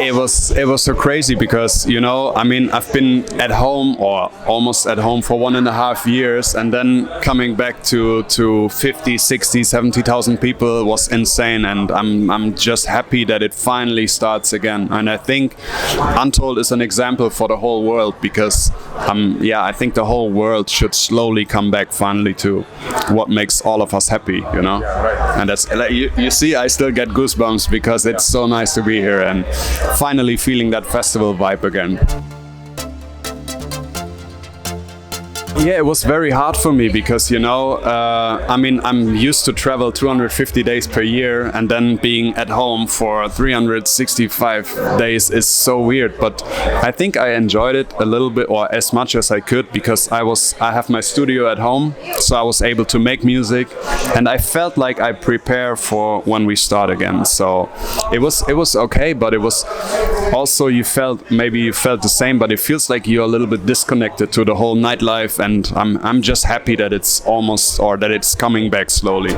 it was so crazy because, you know, I mean, I've been at home or almost at home for 1.5 years, and then coming back to 50, 60, 70,000 people was insane, and I'm just happy that it finally starts again. And I think Untold is an example for the whole world because I think the whole world should slowly come back finally to what makes all of us happy, you know. And that's like, you see, I still get goosebumps because it's so nice to be here and finally feeling that festival vibe again. Yeah, it was very hard for me because, you know, I mean, I'm used to travel 250 days per year, and then being at home for 365 days is so weird. But I think I enjoyed it a little bit, or as much as I could, because I have my studio at home, so I was able to make music, and I felt like I prepare for when we start again. So it was okay, but it was also, maybe you felt the same, but it feels like you're a little bit disconnected to the whole nightlife. And I'm just happy that it's coming back slowly.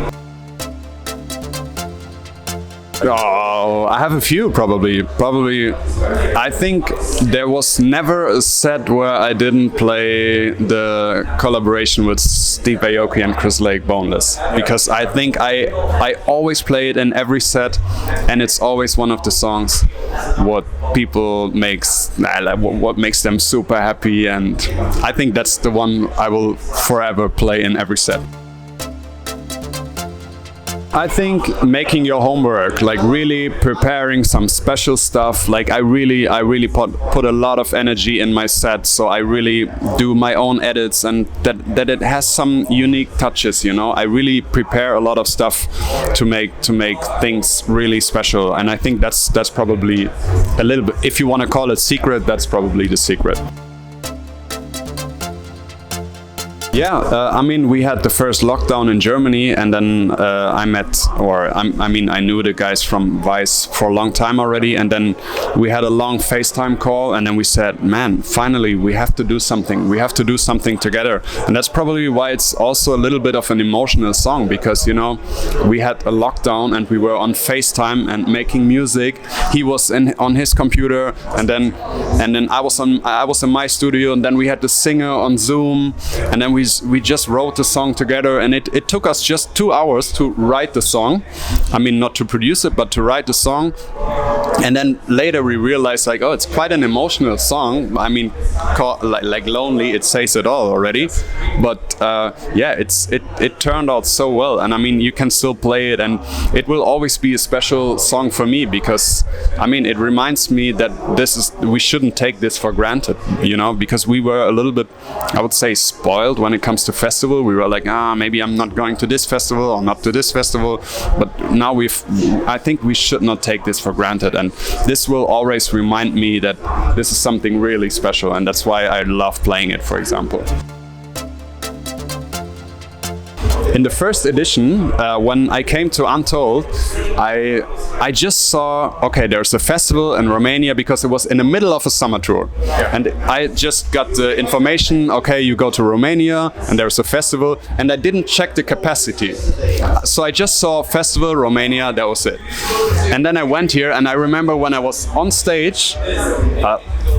Oh, I have a few probably. I think there was never a set where I didn't play the collaboration with Steve Aoki and Chris Lake, Boneless, because I think I always play it in every set, and it's always one of the songs what makes them super happy, and I think that's the one I will forever play in every set. I think making your homework, like really preparing some special stuff. Like I really put a lot of energy in my set, so I really do my own edits, and that it has some unique touches. You know, I really prepare a lot of stuff to make things really special, and I think that's probably a little bit, if you want to call it secret, that's probably the secret. Yeah, I mean, we had the first lockdown in Germany, and then I knew the guys from Vice for a long time already, and then we had a long FaceTime call, and then we said, man, finally, we have to do something. We have to do something together. And that's probably why it's also a little bit of an emotional song, because, you know, we had a lockdown and we were on FaceTime and making music. He was on his computer, and then I was in my studio, and then we had the singer on Zoom, and then we just wrote the song together, and it took us just 2 hours to write the song. I mean, not to produce it, but to write the song. And then later we realized, like, oh, it's quite an emotional song. I mean, like Lonely, it says it all already. But it turned out so well. And I mean, you can still play it, and it will always be a special song for me, because I mean, it reminds me that we shouldn't take this for granted, you know, because we were a little bit, I would say, spoiled when it comes to festival. We were like, maybe I'm not going to this festival or not to this festival. But now I think we should not take this for granted. And this will always remind me that this is something really special. And that's why I love playing it, for example. In the first edition, when I came to Untold, I just saw, okay, there's a festival in Romania, because it was in the middle of a summer tour. And I just got the information, okay, you go to Romania and there's a festival, and I didn't check the capacity. So I just saw festival, Romania, that was it. And then I went here, and I remember when I was on stage,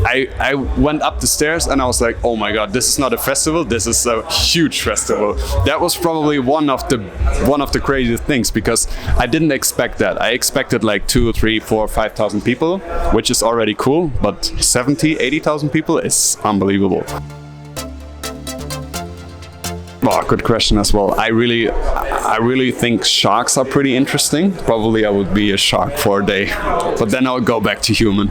I went up the stairs and I was like, oh my God, this is not a festival, this is a huge festival. That was probably one of the craziest things, because I didn't expect that. I expected like 2, 3, 4, 5,000 people, which is already cool, but 70, 80,000 people is unbelievable. Oh, good question as well. I really think sharks are pretty interesting. Probably I would be a shark for a day, but then I'll go back to human.